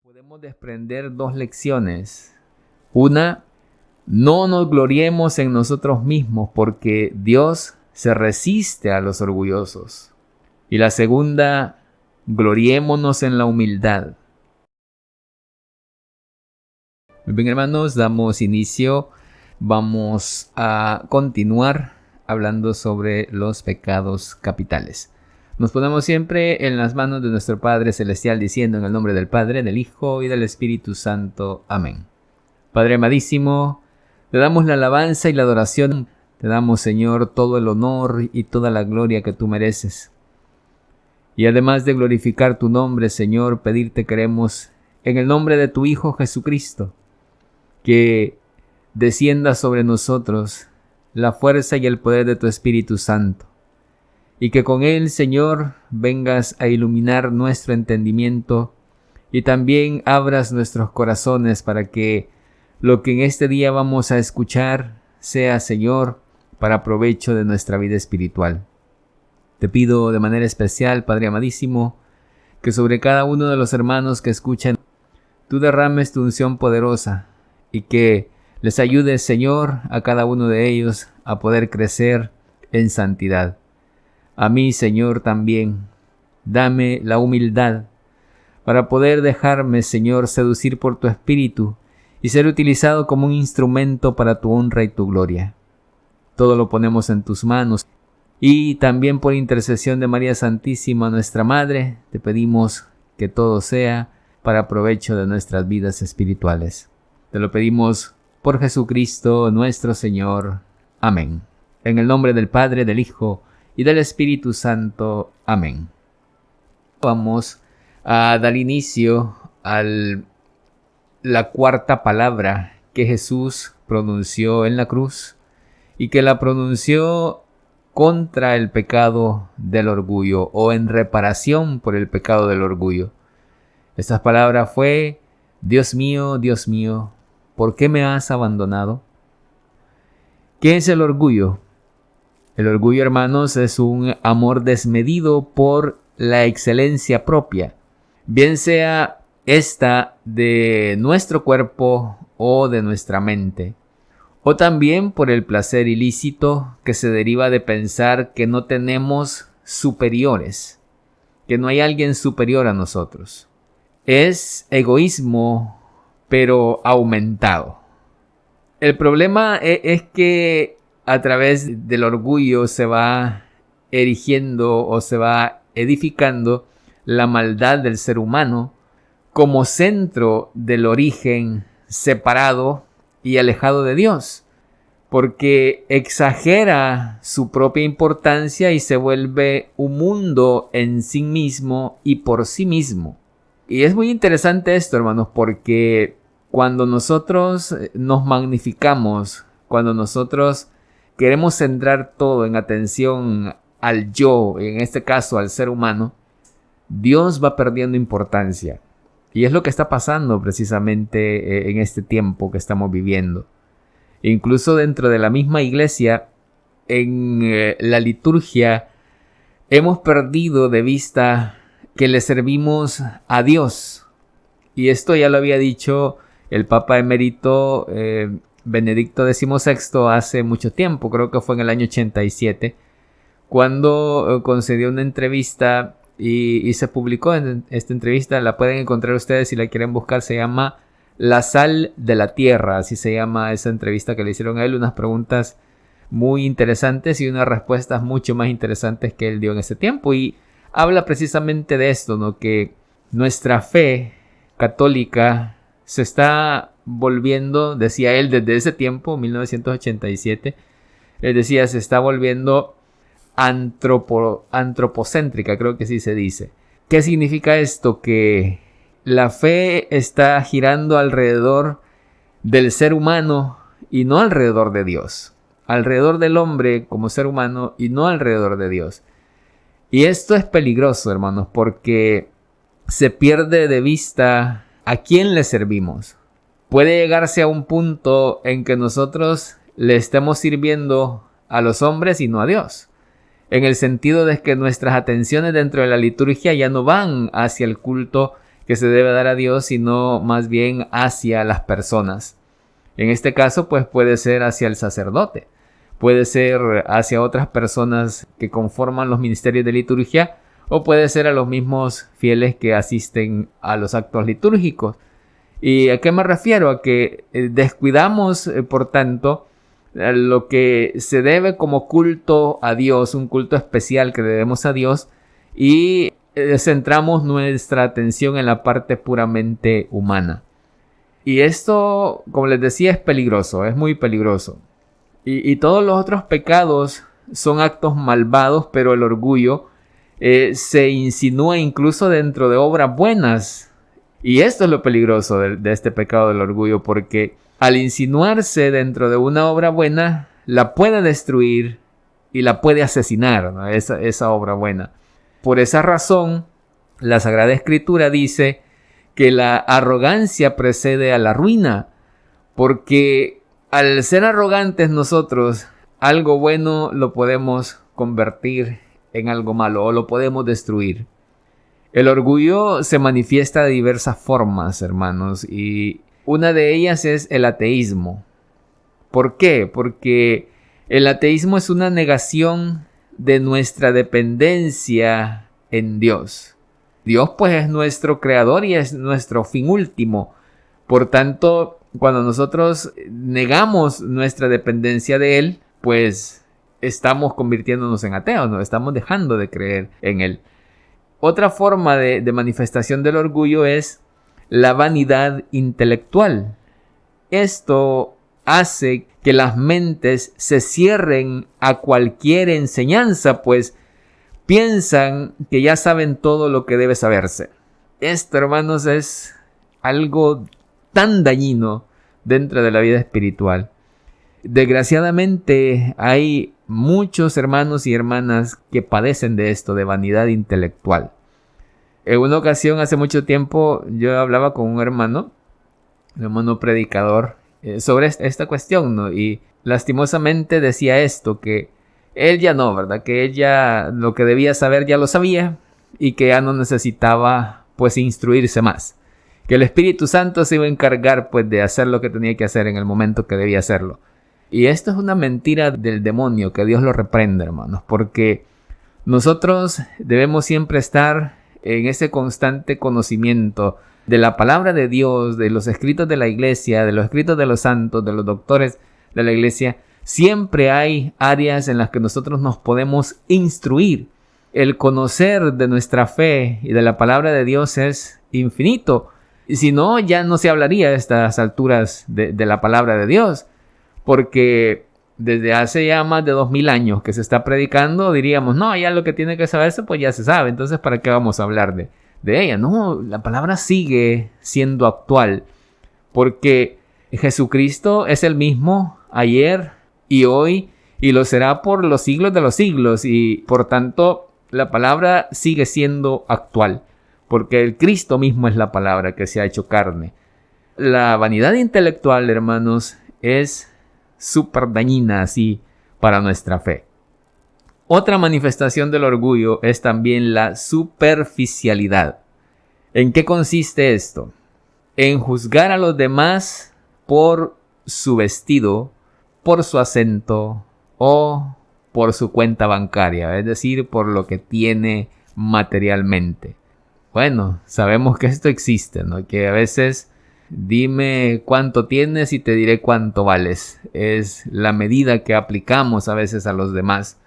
podemos desprender dos lecciones. Una, no nos gloriemos en nosotros mismos porque Dios se resiste a los orgullosos. Y la segunda, gloriémonos en la humildad. Muy bien, hermanos, damos inicio. Vamos a continuar hablando sobre los pecados capitales. Nos ponemos siempre en las manos de nuestro Padre Celestial, diciendo en el nombre del Padre, del Hijo y del Espíritu Santo. Amén. Padre amadísimo, te damos la alabanza y la adoración. Te damos, Señor, todo el honor y toda la gloria que tú mereces. Y además de glorificar tu nombre, Señor, pedirte queremos, en el nombre de tu Hijo Jesucristo, que descienda sobre nosotros la fuerza y el poder de tu Espíritu Santo. Y que con él, Señor, vengas a iluminar nuestro entendimiento y también abras nuestros corazones para que lo que en este día vamos a escuchar sea, Señor, para provecho de nuestra vida espiritual. Te pido de manera especial, Padre amadísimo, que sobre cada uno de los hermanos que escuchan, tú derrames tu unción poderosa y que les ayudes, Señor, a cada uno de ellos a poder crecer en santidad. A mí, Señor, también, dame la humildad para poder dejarme, Señor, seducir por tu Espíritu y ser utilizado como un instrumento para tu honra y tu gloria. Todo lo ponemos en tus manos y también por intercesión de María Santísima, nuestra Madre, te pedimos que todo sea para provecho de nuestras vidas espirituales. Te lo pedimos por Jesucristo nuestro Señor. Amén. En el nombre del Padre, del Hijo y del Espíritu Santo. Amén. Vamos a dar inicio a la cuarta palabra que Jesús pronunció en la cruz y que la pronunció contra el pecado del orgullo o en reparación por el pecado del orgullo. Estas palabras fue: Dios mío, ¿por qué me has abandonado? ¿Qué es el orgullo? El orgullo, hermanos, es un amor desmedido por la excelencia propia, bien sea esta de nuestro cuerpo o de nuestra mente, o también por el placer ilícito que se deriva de pensar que no tenemos superiores, que no hay alguien superior a nosotros. Es egoísmo, pero aumentado. El problema es que a través del orgullo se va erigiendo o se va edificando la maldad del ser humano como centro del origen separado y alejado de Dios, porque exagera su propia importancia y se vuelve un mundo en sí mismo y por sí mismo. Y es muy interesante esto, hermanos, porque cuando nosotros nos magnificamos, cuando nosotros queremos centrar todo en atención al yo, en este caso al ser humano, Dios va perdiendo importancia. Y es lo que está pasando precisamente en este tiempo que estamos viviendo. Incluso dentro de la misma iglesia, en la liturgia, hemos perdido de vista que le servimos a Dios. Y esto ya lo había dicho el Papa Emérito Benedicto XVI hace mucho tiempo, creo que fue en el año 87, cuando concedió una entrevista y se publicó en esta entrevista. La pueden encontrar ustedes si la quieren buscar. Se llama La sal de la tierra, así se llama esa entrevista que le hicieron a él. Unas preguntas muy interesantes y unas respuestas mucho más interesantes que él dio en ese tiempo. Y habla precisamente de esto, ¿no? Que nuestra fe católica se está volviendo, decía él desde ese tiempo, 1987, él decía, se está volviendo antropocéntrica, creo que así se dice. ¿Qué significa esto? Que la fe está girando alrededor del ser humano y no alrededor de Dios, alrededor del hombre como ser humano y no alrededor de Dios. Y esto es peligroso, hermanos, porque se pierde de vista a quién le servimos. Puede llegarse a un punto en que nosotros le estemos sirviendo a los hombres y no a Dios. En el sentido de que nuestras atenciones dentro de la liturgia ya no van hacia el culto que se debe dar a Dios, sino más bien hacia las personas. En este caso, pues puede ser hacia el sacerdote, puede ser hacia otras personas que conforman los ministerios de liturgia, o puede ser a los mismos fieles que asisten a los actos litúrgicos. ¿Y a qué me refiero? A que descuidamos, por tanto, lo que se debe como culto a Dios, un culto especial que debemos a Dios, y centramos nuestra atención en la parte puramente humana. Y esto, como les decía, es peligroso, es muy peligroso. Y todos los otros pecados son actos malvados, pero el orgullo se insinúa incluso dentro de obras buenas. Y esto es lo peligroso de este pecado del orgullo, porque al insinuarse dentro de una obra buena, la puede destruir y la puede asesinar, ¿no? esa obra buena. Por esa razón, la Sagrada Escritura dice que la arrogancia precede a la ruina, porque al ser arrogantes nosotros, algo bueno lo podemos convertir en algo malo o lo podemos destruir. El orgullo se manifiesta de diversas formas, hermanos, y una de ellas es el ateísmo. ¿Por qué? Porque el ateísmo es una negación de nuestra dependencia en Dios. Dios pues es nuestro creador y es nuestro fin último. Por tanto, cuando nosotros negamos nuestra dependencia de Él, pues estamos convirtiéndonos en ateos, ¿no? Estamos dejando de creer en Él. Otra forma de manifestación del orgullo es la vanidad intelectual. Esto hace que las mentes se cierren a cualquier enseñanza, pues piensan que ya saben todo lo que debe saberse. Esto, hermanos, es algo tan dañino dentro de la vida espiritual. Desgraciadamente hay muchos hermanos y hermanas que padecen de esto, de vanidad intelectual. En una ocasión, hace mucho tiempo, yo hablaba con un hermano predicador, sobre esta cuestión, ¿no? Y lastimosamente decía esto, que él ya no, ¿verdad? Que él ya lo que debía saber ya lo sabía y que ya no necesitaba, pues, instruirse más. Que el Espíritu Santo se iba a encargar, pues, de hacer lo que tenía que hacer en el momento que debía hacerlo. Y esto es una mentira del demonio, que Dios lo reprenda, hermanos, porque nosotros debemos siempre estar en ese constante conocimiento de la palabra de Dios, de los escritos de la iglesia, de los escritos de los santos, de los doctores de la iglesia. Siempre hay áreas en las que nosotros nos podemos instruir. El conocer de nuestra fe y de la palabra de Dios es infinito. Y si no, ya no se hablaría a estas alturas de la palabra de Dios. Porque desde hace ya más de 2000 años que se está predicando, diríamos, no, ya lo que tiene que saberse, pues ya se sabe. Entonces, ¿para qué vamos a hablar de ella? No, la palabra sigue siendo actual. Porque Jesucristo es el mismo ayer y hoy, y lo será por los siglos de los siglos. Y por tanto, la palabra sigue siendo actual. Porque el Cristo mismo es la palabra que se ha hecho carne. La vanidad intelectual, hermanos, es súper dañina así para nuestra fe. Otra manifestación del orgullo es también la superficialidad. ¿En qué consiste esto? En juzgar a los demás por su vestido, por su acento o por su cuenta bancaria, es decir, por lo que tiene materialmente. Bueno, sabemos que esto existe, ¿no? Que a veces dime cuánto tienes y te diré cuánto vales. Es la medida que aplicamos a veces a los demás.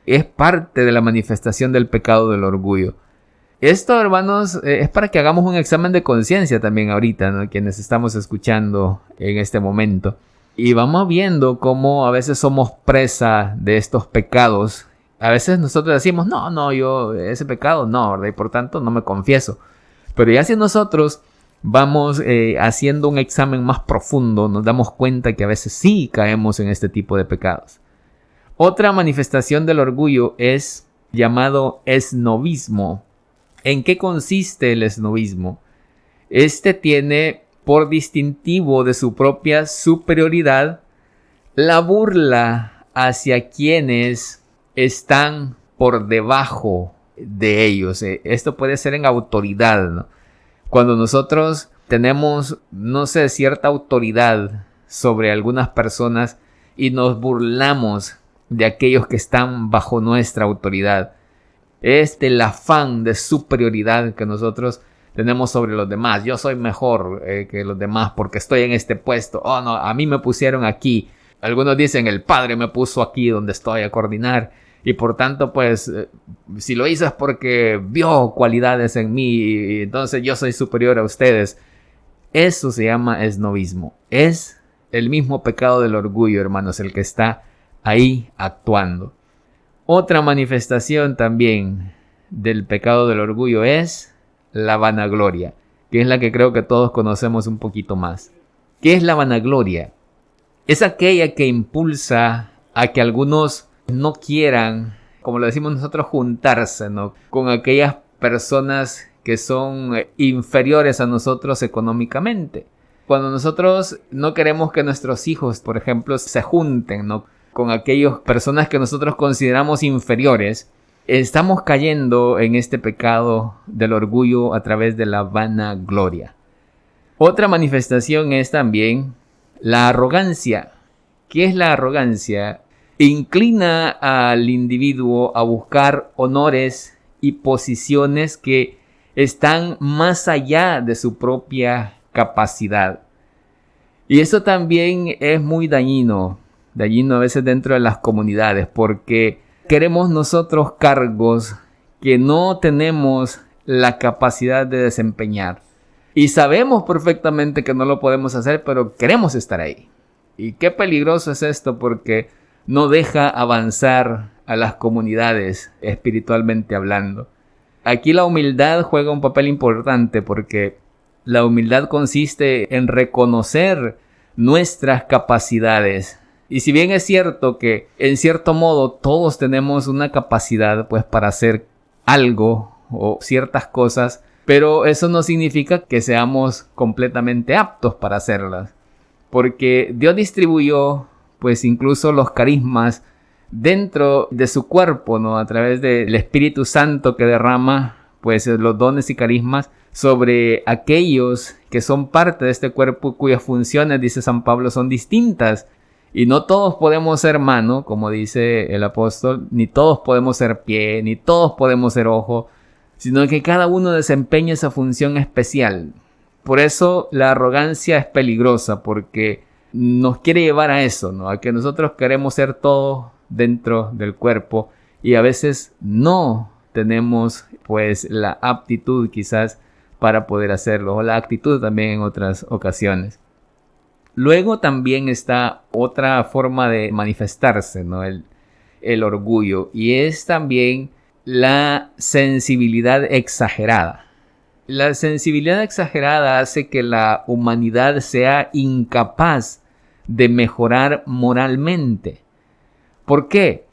Es parte de la manifestación del pecado del orgullo. Esto, hermanos, es para que hagamos un examen de conciencia también ahorita, ¿no? Quienes estamos escuchando en este momento. Y vamos viendo cómo a veces somos presa de estos pecados. A veces nosotros decimos, no, yo ese pecado no, ¿verdad? Y por tanto no me confieso. Pero ya si nosotros vamos haciendo un examen más profundo, nos damos cuenta que a veces sí caemos en este tipo de pecados. Otra manifestación del orgullo es llamado esnobismo. ¿En qué consiste el esnobismo? Este tiene por distintivo de su propia superioridad la burla hacia quienes están por debajo de ellos. Esto puede ser en autoridad, ¿no? Cuando nosotros tenemos, no sé, cierta autoridad sobre algunas personas y nos burlamos de aquellos que están bajo nuestra autoridad. Es del afán de superioridad que nosotros tenemos sobre los demás. Yo soy mejor que los demás porque estoy en este puesto. Oh, no, a mí me pusieron aquí. Algunos dicen, el Padre me puso aquí donde estoy a coordinar. Y por tanto, pues, si lo hizo es porque vio cualidades en mí. Y entonces yo soy superior a ustedes. Eso se llama esnovismo. Es el mismo pecado del orgullo, hermanos, el que está ahí actuando. Otra manifestación también del pecado del orgullo es la vanagloria, que es la que creo que todos conocemos un poquito más. ¿Qué es la vanagloria? Es aquella que impulsa a que algunos no quieran, como lo decimos nosotros, juntarse, ¿no?, con aquellas personas que son inferiores a nosotros económicamente. Cuando nosotros no queremos que nuestros hijos, por ejemplo, se junten, ¿no?, con aquellas personas que nosotros consideramos inferiores, estamos cayendo en este pecado del orgullo a través de la vanagloria. Otra manifestación es también la arrogancia. ¿Qué es la arrogancia? Inclina al individuo a buscar honores y posiciones que están más allá de su propia capacidad. Y eso también es muy dañino a veces dentro de las comunidades, porque queremos nosotros cargos que no tenemos la capacidad de desempeñar. Y sabemos perfectamente que no lo podemos hacer, pero queremos estar ahí. Y qué peligroso es esto, porque no deja avanzar a las comunidades espiritualmente hablando. Aquí la humildad juega un papel importante, porque la humildad consiste en reconocer nuestras capacidades. Y si bien es cierto que en cierto modo todos tenemos una capacidad pues para hacer algo o ciertas cosas, pero eso no significa que seamos completamente aptos para hacerlas, porque Dios distribuyó pues incluso los carismas dentro de su cuerpo, ¿no?, a través del Espíritu Santo que derrama pues los dones y carismas sobre aquellos que son parte de este cuerpo, cuyas funciones, dice San Pablo, son distintas. Y no todos podemos ser mano, como dice el apóstol, ni todos podemos ser pie, ni todos podemos ser ojo, sino que cada uno desempeña esa función especial. Por eso la arrogancia es peligrosa, porque nos quiere llevar a eso, ¿no?, a que nosotros queremos ser todo dentro del cuerpo y a veces no tenemos pues la aptitud quizás para poder hacerlo, o la actitud también en otras ocasiones. Luego también está otra forma de manifestarse, ¿no?, el orgullo, y es también la sensibilidad exagerada. La sensibilidad exagerada hace que la humanidad sea incapaz de mejorar moralmente. ¿Por qué?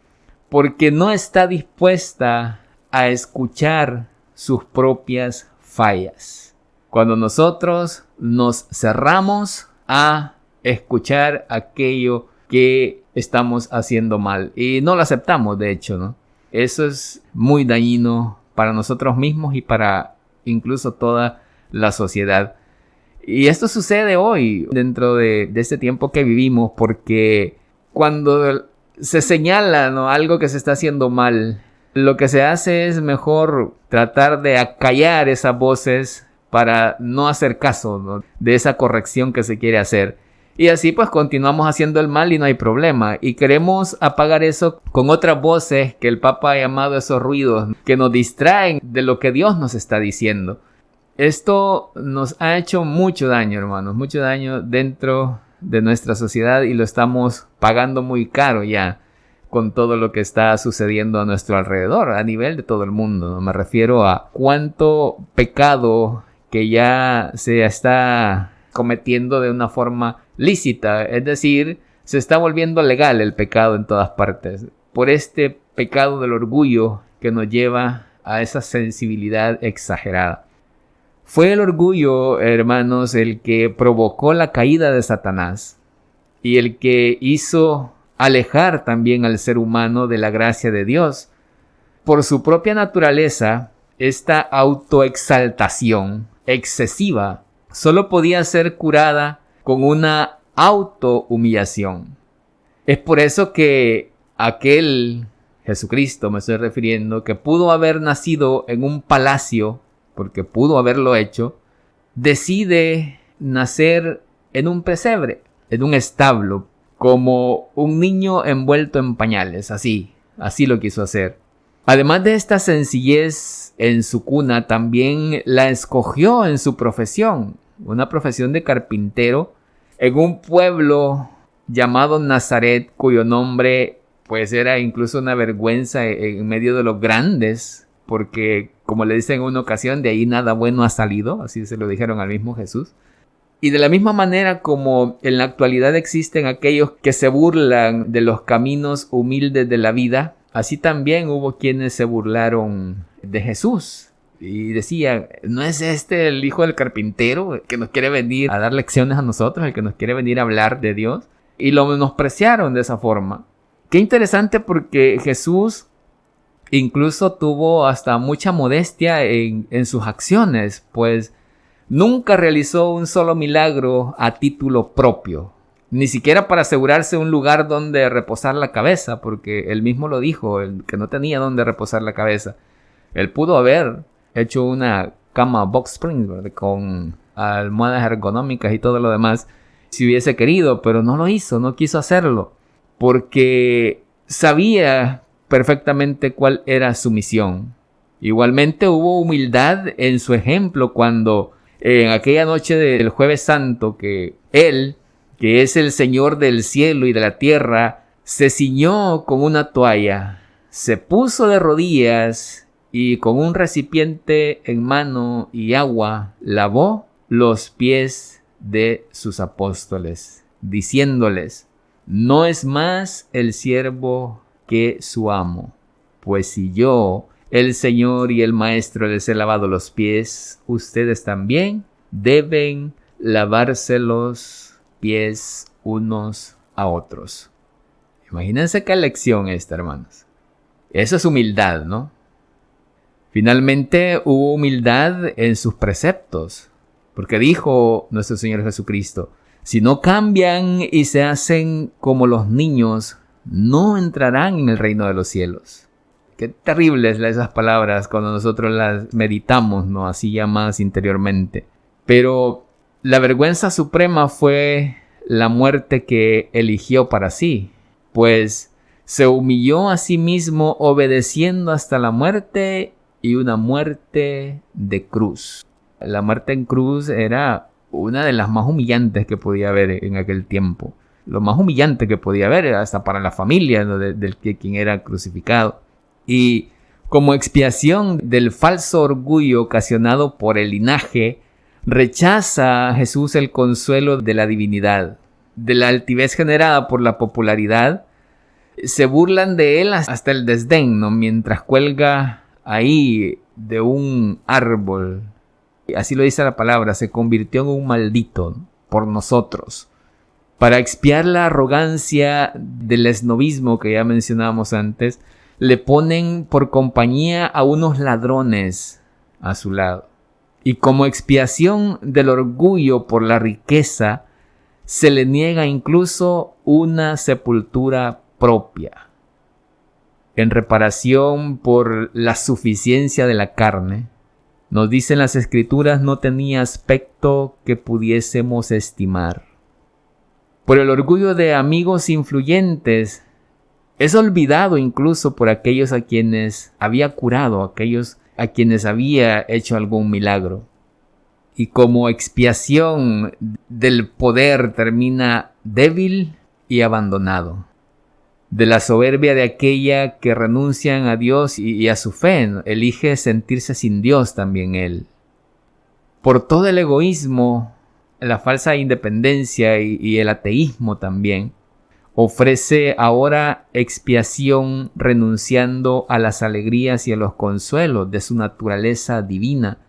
Porque no está dispuesta a escuchar sus propias fallas. Cuando nosotros nos cerramos a escuchar aquello que estamos haciendo mal y no lo aceptamos, de hecho, ¿no?, eso es muy dañino para nosotros mismos y para incluso toda la sociedad. Y esto sucede hoy dentro de este tiempo que vivimos, porque cuando se señala, ¿no?, algo que se está haciendo mal, lo que se hace es mejor tratar de acallar esas voces para no hacer caso, ¿no?, de esa corrección que se quiere hacer. Y así pues continuamos haciendo el mal y no hay problema. Y queremos apagar eso con otras voces que el Papa ha llamado esos ruidos que nos distraen de lo que Dios nos está diciendo. Esto nos ha hecho mucho daño, hermanos, mucho daño dentro de nuestra sociedad y lo estamos pagando muy caro ya con todo lo que está sucediendo a nuestro alrededor, a nivel de todo el mundo, ¿no? Me refiero a cuánto pecado que ya se está cometiendo de una forma lícita, es decir, se está volviendo legal el pecado en todas partes, por este pecado del orgullo que nos lleva a esa sensibilidad exagerada. Fue el orgullo, hermanos, el que provocó la caída de Satanás y el que hizo alejar también al ser humano de la gracia de Dios. Por su propia naturaleza, esta autoexaltación excesiva solo podía ser curada con una autohumillación. Es por eso que aquel Jesucristo, me estoy refiriendo, que pudo haber nacido en un palacio, porque pudo haberlo hecho, decide nacer en un pesebre, en un establo, como un niño envuelto en pañales, así lo quiso hacer. Además de esta sencillez en su cuna, también la escogió en su profesión, una profesión de carpintero, en un pueblo llamado Nazaret, cuyo nombre pues era incluso una vergüenza en medio de los grandes, porque como le dicen en una ocasión, de ahí nada bueno ha salido, así se lo dijeron al mismo Jesús. Y de la misma manera como en la actualidad existen aquellos que se burlan de los caminos humildes de la vida, así también hubo quienes se burlaron de Jesús y decían, ¿no es este el hijo del carpintero que nos quiere venir a dar lecciones a nosotros, el que nos quiere venir a hablar de Dios? Y lo menospreciaron de esa forma. Qué interesante, porque Jesús incluso tuvo hasta mucha modestia en sus acciones, pues nunca realizó un solo milagro a título propio, ni siquiera para asegurarse un lugar donde reposar la cabeza, porque él mismo lo dijo, que no tenía donde reposar la cabeza. Él pudo haber hecho una cama box spring, ¿verdad?, con almohadas ergonómicas y todo lo demás, si hubiese querido, pero no lo hizo, no quiso hacerlo, porque sabía perfectamente cuál era su misión. Igualmente hubo humildad en su ejemplo cuando en aquella noche del Jueves Santo, que él, que es el Señor del cielo y de la tierra, se ciñó con una toalla, se puso de rodillas y con un recipiente en mano y agua lavó los pies de sus apóstoles, diciéndoles, no es más el siervo que su amo, pues si yo, el Señor y el Maestro, les he lavado los pies, ustedes también deben lavarse los pies unos a otros. Imagínense qué lección esta, hermanos. Eso es humildad, ¿no? Finalmente hubo humildad en sus preceptos, porque dijo nuestro Señor Jesucristo, si no cambian y se hacen como los niños, no entrarán en el reino de los cielos. Qué terribles esas palabras cuando nosotros las meditamos, ¿no?, así ya más interiormente. Pero la vergüenza suprema fue la muerte que eligió para sí, pues se humilló a sí mismo obedeciendo hasta la muerte, y una muerte de cruz. La muerte en cruz era una de las más humillantes que podía haber en aquel tiempo. Lo más humillante que podía haber, hasta para la familia, ¿no?, del quien era crucificado. Y como expiación del falso orgullo ocasionado por el linaje, rechaza a Jesús el consuelo de la divinidad. De la altivez generada por la popularidad, se burlan de él hasta el desdén, ¿no?, mientras cuelga ahí de un árbol. Así lo dice la palabra, se convirtió en un maldito por nosotros. Para expiar la arrogancia del esnovismo que ya mencionábamos antes, le ponen por compañía a unos ladrones a su lado. Y como expiación del orgullo por la riqueza, se le niega incluso una sepultura propia. En reparación por la suficiencia de la carne, nos dicen las Escrituras, no tenía aspecto que pudiésemos estimar. Por el orgullo de amigos influyentes, es olvidado incluso por aquellos a quienes había curado, aquellos a quienes había hecho algún milagro. Y como expiación del poder termina débil y abandonado. De la soberbia de aquella que renuncian a Dios y a su fe, elige sentirse sin Dios también él. Por todo el egoísmo, la falsa independencia y el ateísmo también, ofrece ahora expiación renunciando a las alegrías y a los consuelos de su naturaleza divina,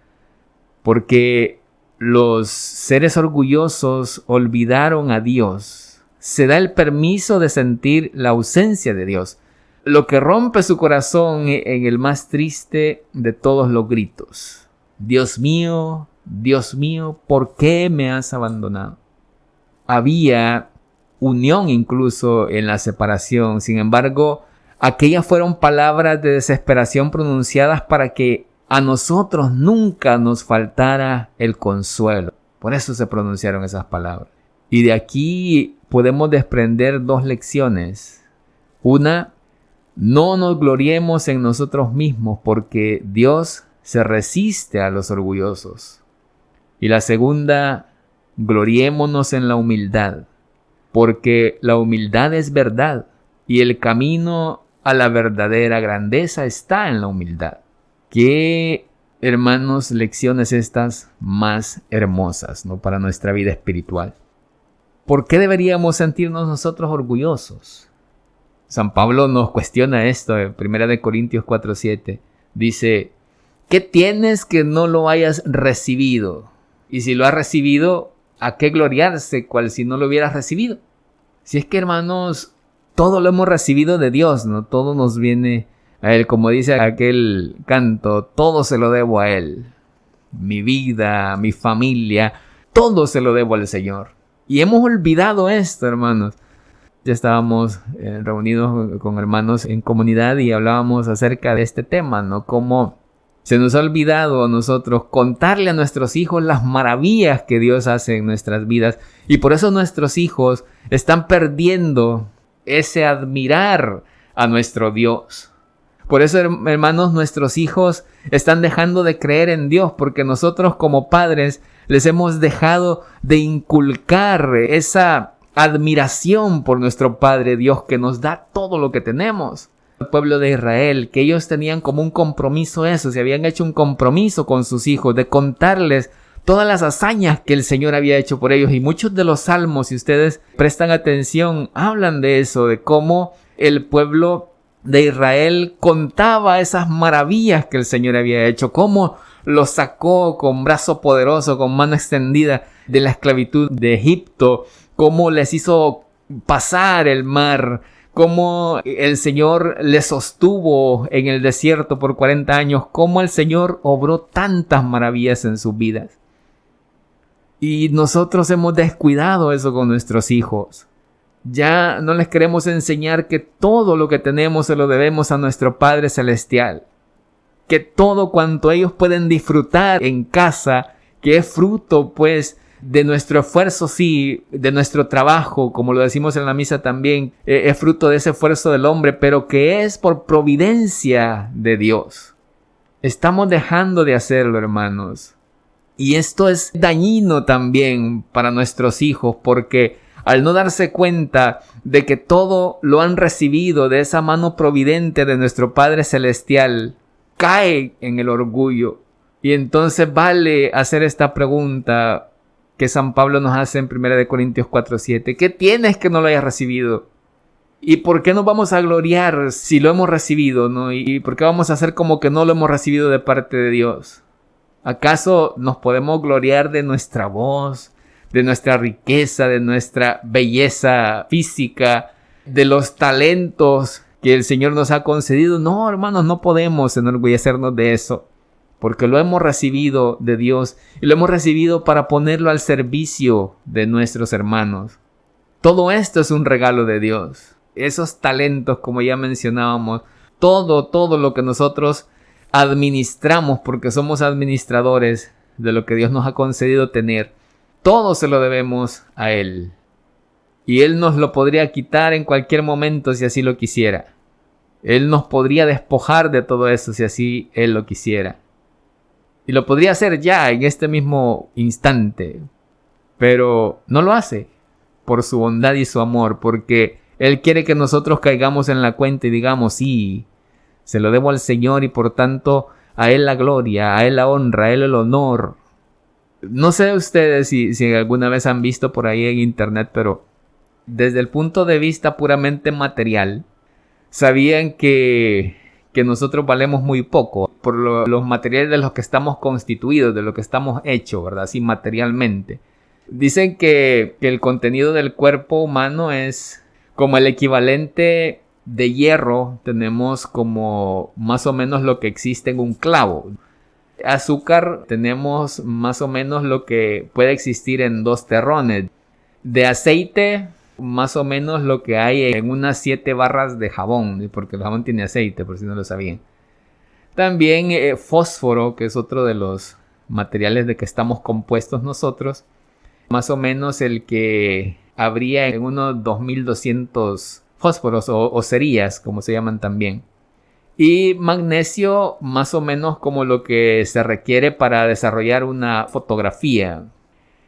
porque los seres orgullosos olvidaron a Dios. Se da el permiso de sentir la ausencia de Dios, lo que rompe su corazón en el más triste de todos los gritos. Dios mío, Dios mío, ¿por qué me has abandonado? Había unión incluso en la separación. Sin embargo, aquellas fueron palabras de desesperación pronunciadas para que a nosotros nunca nos faltara el consuelo. Por eso se pronunciaron esas palabras. Y de aquí podemos desprender dos lecciones. Una, no nos gloriemos en nosotros mismos porque Dios se resiste a los orgullosos. Y la segunda, gloriémonos en la humildad, porque la humildad es verdad y el camino a la verdadera grandeza está en la humildad. Qué, hermanos, lecciones estas más hermosas, ¿no? Para nuestra vida espiritual. ¿Por qué deberíamos sentirnos nosotros orgullosos? San Pablo nos cuestiona esto en 1 Corintios 4:7. Dice, ¿qué tienes que no lo hayas recibido? Y si lo has recibido, ¿a qué gloriarse cual si no lo hubieras recibido? Si es que, hermanos, todo lo hemos recibido de Dios, ¿no? Todo nos viene a Él. Como dice aquel canto, todo se lo debo a Él. Mi vida, mi familia, todo se lo debo al Señor. Y hemos olvidado esto, hermanos. Ya estábamos reunidos con hermanos en comunidad y hablábamos acerca de este tema, ¿no? Cómo se nos ha olvidado a nosotros contarle a nuestros hijos las maravillas que Dios hace en nuestras vidas. Y por eso nuestros hijos están perdiendo ese admirar a nuestro Dios. Por eso, hermanos, nuestros hijos están dejando de creer en Dios, porque nosotros como padres les hemos dejado de inculcar esa admiración por nuestro Padre Dios que nos da todo lo que tenemos. El pueblo de Israel, que ellos tenían como un compromiso eso, se habían hecho un compromiso con sus hijos de contarles todas las hazañas que el Señor había hecho por ellos. Y muchos de los salmos, si ustedes prestan atención, hablan de eso, de cómo el pueblo de Israel contaba esas maravillas que el Señor había hecho, cómo los sacó con brazo poderoso, con mano extendida de la esclavitud de Egipto, cómo les hizo pasar el mar, cómo el Señor les sostuvo en el desierto por 40 años, cómo el Señor obró tantas maravillas en sus vidas. Y nosotros hemos descuidado eso con nuestros hijos. Ya no les queremos enseñar que todo lo que tenemos se lo debemos a nuestro Padre Celestial. Que todo cuanto ellos pueden disfrutar en casa, que es fruto pues de nuestro esfuerzo, sí, de nuestro trabajo, como lo decimos en la misa también, es fruto de ese esfuerzo del hombre, pero que es por providencia de Dios. Estamos dejando de hacerlo, hermanos. Y esto es dañino también para nuestros hijos, porque al no darse cuenta de que todo lo han recibido de esa mano providente de nuestro Padre Celestial, cae en el orgullo. Y entonces vale hacer esta pregunta que San Pablo nos hace en 1 Corintios 4:7. ¿Qué tienes que no lo hayas recibido? ¿Y por qué nos vamos a gloriar si lo hemos recibido, ¿no? ¿Y por qué vamos a hacer como que no lo hemos recibido de parte de Dios? ¿Acaso nos podemos gloriar de nuestra voz, de nuestra riqueza, de nuestra belleza física, de los talentos que el Señor nos ha concedido? No, hermanos, no podemos enorgullecernos de eso, porque lo hemos recibido de Dios y lo hemos recibido para ponerlo al servicio de nuestros hermanos. Todo esto es un regalo de Dios. Esos talentos, como ya mencionábamos, todo lo que nosotros administramos, porque somos administradores de lo que Dios nos ha concedido tener, todo se lo debemos a Él. Y Él nos lo podría quitar en cualquier momento si así lo quisiera. Él nos podría despojar de todo eso si así Él lo quisiera. Y lo podría hacer ya en este mismo instante. Pero no lo hace por su bondad y su amor, porque Él quiere que nosotros caigamos en la cuenta y digamos, sí, se lo debo al Señor y por tanto a Él la gloria, a Él la honra, a Él el honor. No sé ustedes si alguna vez han visto por ahí en internet, pero desde el punto de vista puramente material, sabían que nosotros valemos muy poco por los materiales de los que estamos constituidos, de lo que estamos hechos, ¿verdad? Así materialmente. Dicen que el contenido del cuerpo humano es como el equivalente de hierro. Tenemos como más o menos lo que existe en un clavo. Azúcar tenemos más o menos lo que puede existir en 2 terrones. De aceite, más o menos lo que hay en unas 7 barras de jabón, porque el jabón tiene aceite, por si no lo sabían. También fósforo, que es otro de los materiales de que estamos compuestos nosotros. Más o menos el que habría en unos 2200 fósforos o cerillas, como se llaman también. Y magnesio, más o menos como lo que se requiere para desarrollar una fotografía.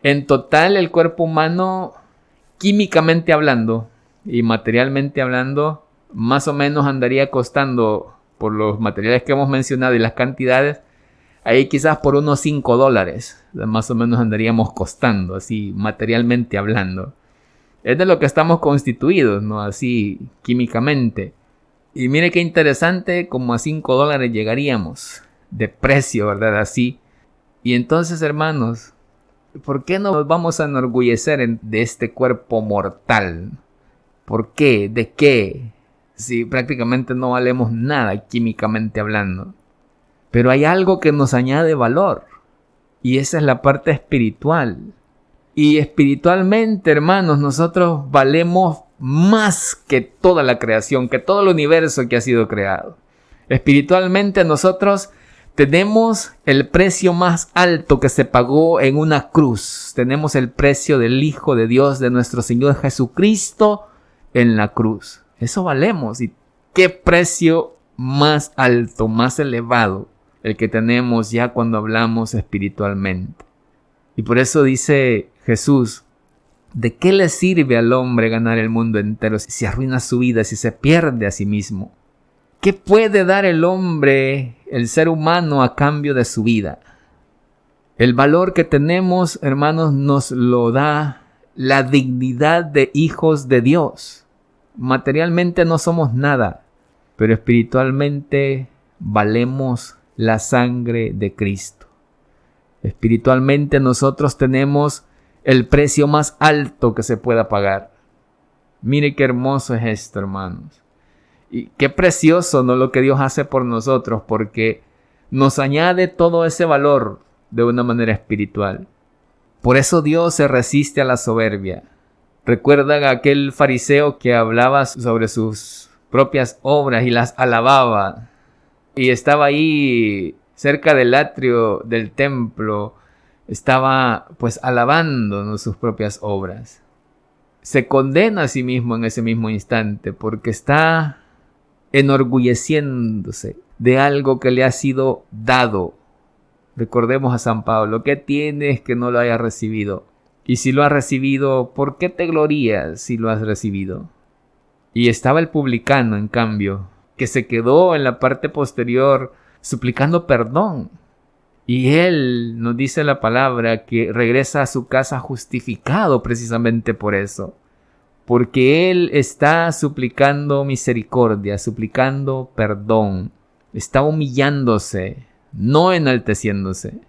En total, el cuerpo humano, químicamente hablando y materialmente hablando, más o menos andaría costando, por los materiales que hemos mencionado y las cantidades, ahí quizás por unos $5, más o menos andaríamos costando, así materialmente hablando. Es de lo que estamos constituidos, ¿no? Así químicamente. Y mire qué interesante, como a $5 llegaríamos de precio, ¿verdad? Así. Y entonces, hermanos, ¿por qué no nos vamos a enorgullecer de este cuerpo mortal? ¿Por qué? ¿De qué? Si prácticamente no valemos nada químicamente hablando. Pero hay algo que nos añade valor. Y esa es la parte espiritual. Y espiritualmente, hermanos, nosotros valemos más que toda la creación, que todo el universo que ha sido creado. Espiritualmente nosotros tenemos el precio más alto que se pagó en una cruz. Tenemos el precio del Hijo de Dios, de nuestro Señor Jesucristo en la cruz. Eso valemos. Y qué precio más alto, más elevado el que tenemos ya cuando hablamos espiritualmente. Y por eso dice Jesús: ¿de qué le sirve al hombre ganar el mundo entero si arruina su vida, si se pierde a sí mismo? ¿Qué puede dar el hombre, el ser humano, a cambio de su vida? El valor que tenemos, hermanos, nos lo da la dignidad de hijos de Dios. Materialmente no somos nada, pero espiritualmente valemos la sangre de Cristo. Espiritualmente nosotros tenemos el precio más alto que se pueda pagar. Mire qué hermoso es esto, hermanos. Y qué precioso, ¿no?, lo que Dios hace por nosotros, porque nos añade todo ese valor de una manera espiritual. Por eso Dios se resiste a la soberbia. ¿Recuerdan a aquel fariseo que hablaba sobre sus propias obras y las alababa? Y estaba ahí cerca del atrio del templo, estaba pues alabando, ¿no?, sus propias obras. Se condena a sí mismo en ese mismo instante porque está enorgulleciéndose de algo que le ha sido dado. Recordemos a San Pablo: ¿qué tienes que no lo hayas recibido? Y si lo has recibido, ¿por qué te glorías si lo has recibido? Y estaba el publicano, en cambio, que se quedó en la parte posterior suplicando perdón. Y él, nos dice la palabra, que regresa a su casa justificado precisamente por eso. Porque él está suplicando misericordia, suplicando perdón. Está humillándose, no enalteciéndose.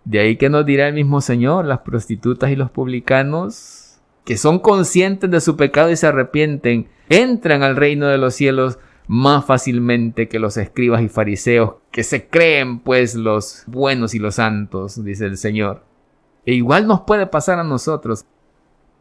De ahí que nos dirá el mismo Señor: las prostitutas y los publicanos, que son conscientes de su pecado y se arrepienten, entran al reino de los cielos más fácilmente que los escribas y fariseos, que se creen pues los buenos y los santos, dice el Señor. E igual nos puede pasar a nosotros.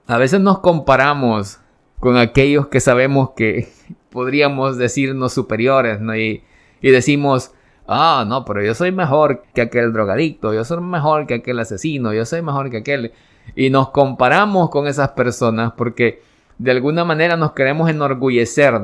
A veces nos comparamos con aquellos que sabemos que podríamos decirnos superiores, ¿no? Y decimos: no, pero yo soy mejor que aquel drogadicto, yo soy mejor que aquel asesino, yo soy mejor que aquel. Y nos comparamos con esas personas porque de alguna manera nos queremos enorgullecer.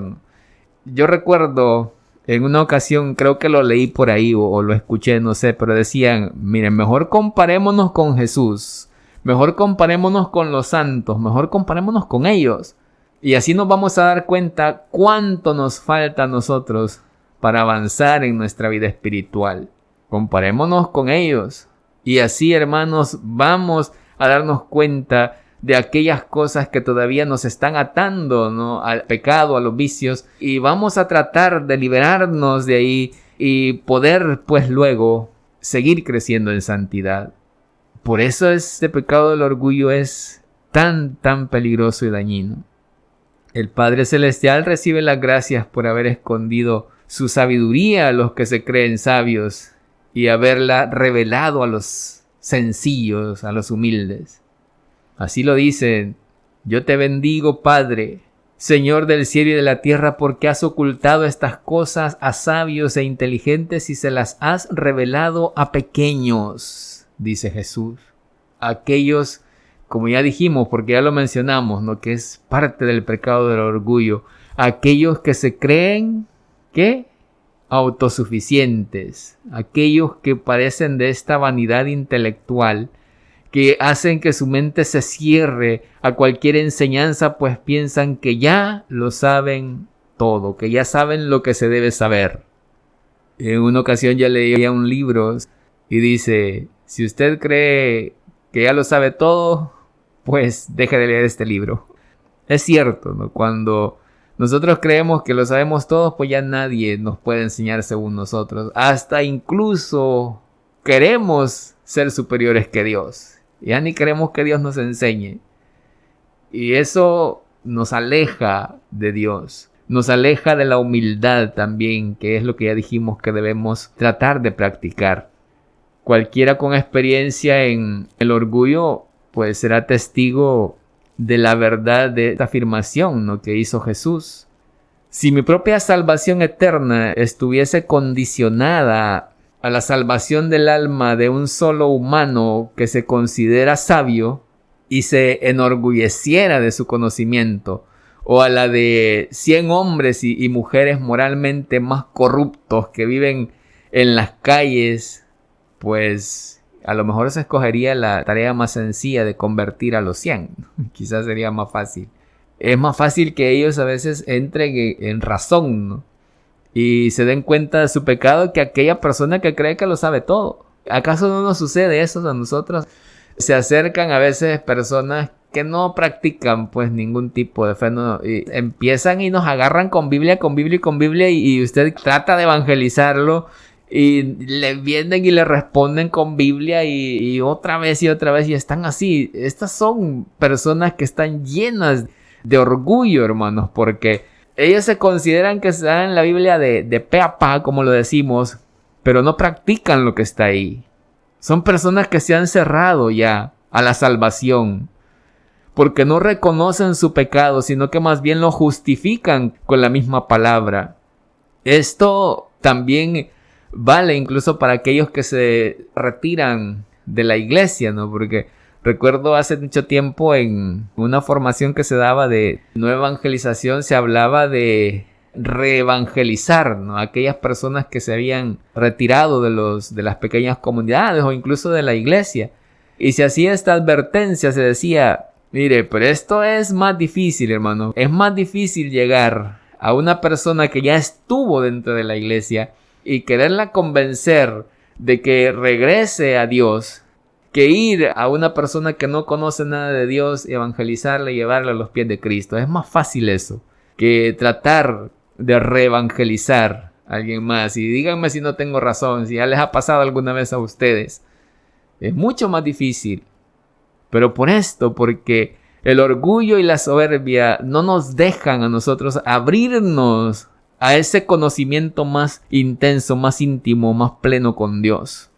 Yo recuerdo en una ocasión, creo que lo leí por ahí o lo escuché, no sé, pero decían: miren, mejor comparémonos con Jesús, mejor comparémonos con los santos, mejor comparémonos con ellos. Y así nos vamos a dar cuenta cuánto nos falta a nosotros para avanzar en nuestra vida espiritual. Comparémonos con ellos. Y así, hermanos, vamos a darnos cuenta de aquellas cosas que todavía nos están atando, ¿no?, al pecado, a los vicios. Y vamos a tratar de liberarnos de ahí y poder, pues, luego seguir creciendo en santidad. Por eso este pecado del orgullo es tan peligroso y dañino. El Padre Celestial recibe las gracias por haber escondido su sabiduría a los que se creen sabios y haberla revelado a los sencillos, a los humildes. Así lo dice: yo te bendigo, Padre, Señor del cielo y de la tierra, porque has ocultado estas cosas a sabios e inteligentes y se las has revelado a pequeños, dice Jesús. Aquellos, como ya dijimos, porque ya lo mencionamos, ¿no?, que es parte del pecado del orgullo, aquellos que se creen, ¿qué?, autosuficientes, aquellos que padecen de esta vanidad intelectual, que hacen que su mente se cierre a cualquier enseñanza, pues piensan que ya lo saben todo, que ya saben lo que se debe saber. En una ocasión ya leía un libro y dice: si usted cree que ya lo sabe todo, pues deje de leer este libro. Es cierto, ¿no? Cuando nosotros creemos que lo sabemos todos, pues ya nadie nos puede enseñar según nosotros. Hasta incluso queremos ser superiores que Dios. Ya ni queremos que Dios nos enseñe. Y eso nos aleja de Dios. Nos aleja de la humildad también, que es lo que ya dijimos que debemos tratar de practicar. Cualquiera con experiencia en el orgullo, pues será testigo de la verdad de esta afirmación, ¿no?, que hizo Jesús. Si mi propia salvación eterna estuviese condicionada a la salvación del alma de un solo humano que se considera sabio y se enorgulleciera de su conocimiento, o a la de 100 hombres y mujeres moralmente más corruptos que viven en las calles, pues a lo mejor se escogería la tarea más sencilla de convertir a los 100. Quizás sería más fácil. Es más fácil que ellos a veces entren en razón, ¿no?, y se den cuenta de su pecado, que aquella persona que cree que lo sabe todo. ¿Acaso no nos sucede eso a nosotros? Se acercan a veces personas que no practican pues ningún tipo de fe, ¿no?, y empiezan y nos agarran con Biblia y usted trata de evangelizarlo y le vienen y le responden con Biblia y otra vez y están así. Estas son personas que están llenas de orgullo, hermanos, porque ellos se consideran que están en la Biblia de pe a pa, como lo decimos, pero no practican lo que está ahí. Son personas que se han cerrado ya a la salvación, porque no reconocen su pecado, sino que más bien lo justifican con la misma palabra. Esto también vale incluso para aquellos que se retiran de la iglesia, ¿no? Porque recuerdo hace mucho tiempo de una formación que se daba de nueva evangelización, se hablaba de reevangelizar, ¿no?, aquellas personas que se habían retirado de las pequeñas comunidades o incluso de la iglesia. Y se hacía esta advertencia, se decía: mire, pero esto es más difícil, hermano. Es más difícil llegar a una persona que ya estuvo dentro de la iglesia y quererla convencer de que regrese a Dios, que ir a una persona que no conoce nada de Dios y evangelizarla y llevarla a los pies de Cristo. Es más fácil eso que tratar de reevangelizar a alguien más. Y díganme si no tengo razón, si ya les ha pasado alguna vez a ustedes. Es mucho más difícil. Pero porque el orgullo y la soberbia no nos dejan a nosotros abrirnos a ese conocimiento más intenso, más íntimo, más pleno con Dios.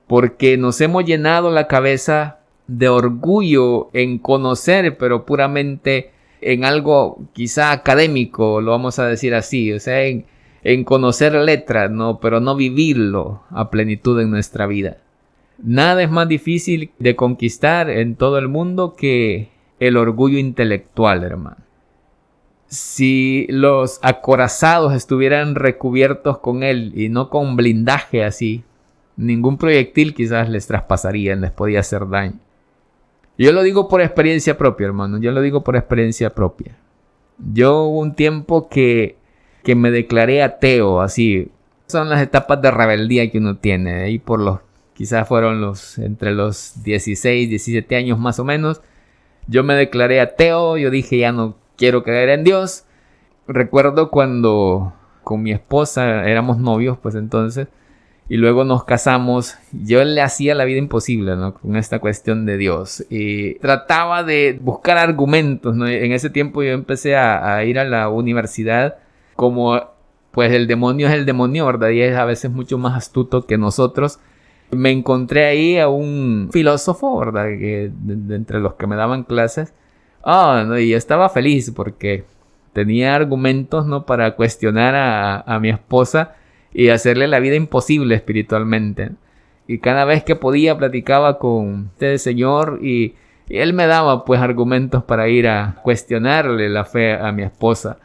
Porque nos hemos llenado la cabeza de orgullo en conocer, pero puramente en algo quizá académico, lo vamos a decir así, o sea, en conocer letras, ¿no?, pero no vivirlo a plenitud en nuestra vida. Nada es más difícil de conquistar en todo el mundo que el orgullo intelectual, hermano. Si los acorazados estuvieran recubiertos con él y no con blindaje así, ningún proyectil quizás les traspasaría, les podía hacer daño. Yo lo digo por experiencia propia, hermano. Yo lo digo por experiencia propia. Yo hubo un tiempo que me declaré ateo, así. Son las etapas de rebeldía que uno tiene. Ahí quizás fueron entre los 16, 17 años más o menos. Yo me declaré ateo. Yo dije, ya no quiero creer en Dios. Recuerdo cuando con mi esposa éramos novios, pues entonces, y luego nos casamos, yo le hacía la vida imposible, ¿no?, con esta cuestión de Dios. Y trataba de buscar argumentos, ¿no? En ese tiempo yo empecé a ir a la universidad como pues el demonio es el demonio, ¿verdad? Y es a veces mucho más astuto que nosotros. Me encontré ahí a un filósofo, ¿verdad? Que de entre los que me daban clases. No, y estaba feliz porque tenía argumentos, ¿no? Para cuestionar a mi esposa y hacerle la vida imposible espiritualmente. Y cada vez que podía platicaba con este señor y él me daba pues argumentos para ir a cuestionarle la fe a mi esposa.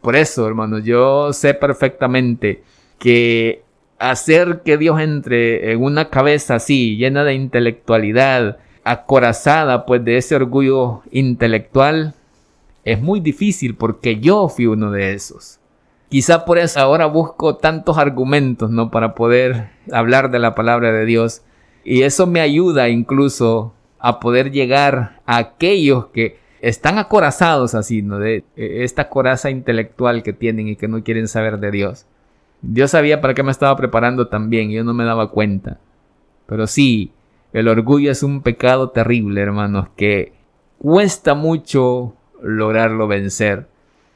Por eso, hermanos, yo sé perfectamente que hacer que Dios entre en una cabeza así, llena de intelectualidad, acorazada pues de ese orgullo intelectual, es muy difícil porque yo fui uno de esos. Quizá por eso ahora busco tantos argumentos, ¿no? Para poder hablar de la palabra de Dios. Y eso me ayuda incluso a poder llegar a aquellos que están acorazados así, ¿no? De esta coraza intelectual que tienen y que no quieren saber de Dios. Dios sabía para qué me estaba preparando también y yo no me daba cuenta. Pero sí, el orgullo es un pecado terrible, hermanos, que cuesta mucho lograrlo vencer.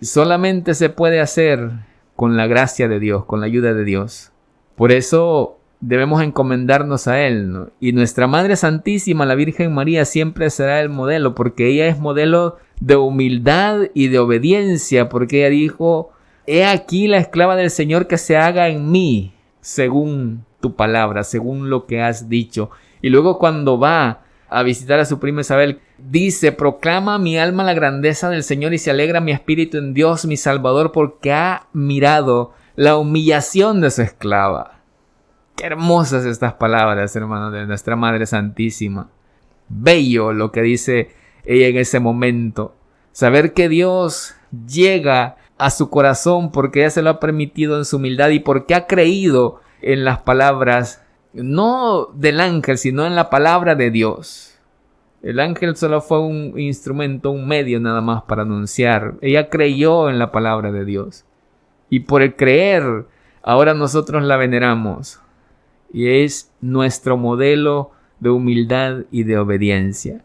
Solamente se puede hacer con la gracia de Dios, con la ayuda de Dios. Por eso debemos encomendarnos a Él, ¿no? Y nuestra Madre Santísima, la Virgen María, siempre será el modelo, porque ella es modelo de humildad y de obediencia, porque ella dijo: he aquí la esclava del Señor, que se haga en mí según tu palabra, según lo que has dicho. Y luego cuando va a visitar a su prima Isabel, dice: proclama mi alma la grandeza del Señor y se alegra mi espíritu en Dios mi Salvador, porque ha mirado la humillación de su esclava. Qué hermosas estas palabras, hermanos, de nuestra Madre Santísima. Bello lo que dice ella en ese momento. Saber que Dios llega a su corazón porque ella se lo ha permitido en su humildad y porque ha creído en las palabras, no del ángel, sino en la palabra de Dios. El ángel solo fue un instrumento, un medio nada más para anunciar. Ella creyó en la palabra de Dios. Y por el creer, ahora nosotros la veneramos. Y es nuestro modelo de humildad y de obediencia.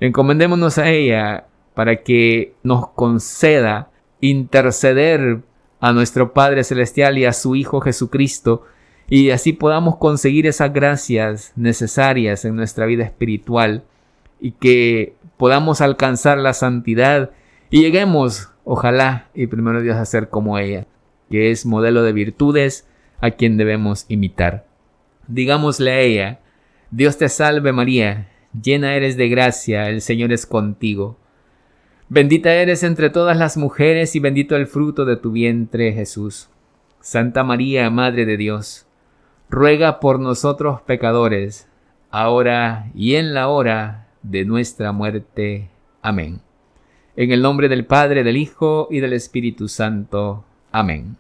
Encomendémonos a ella para que nos conceda interceder a nuestro Padre Celestial y a su Hijo Jesucristo, y así podamos conseguir esas gracias necesarias en nuestra vida espiritual y que podamos alcanzar la santidad y lleguemos, ojalá, y primero Dios, a ser como ella, que es modelo de virtudes a quien debemos imitar. Digámosle a ella: Dios te salve María, llena eres de gracia, el Señor es contigo. Bendita eres entre todas las mujeres y bendito el fruto de tu vientre, Jesús. Santa María, Madre de Dios, ruega por nosotros pecadores, ahora y en la hora de nuestra muerte. Amén. En el nombre del Padre, del Hijo y del Espíritu Santo. Amén.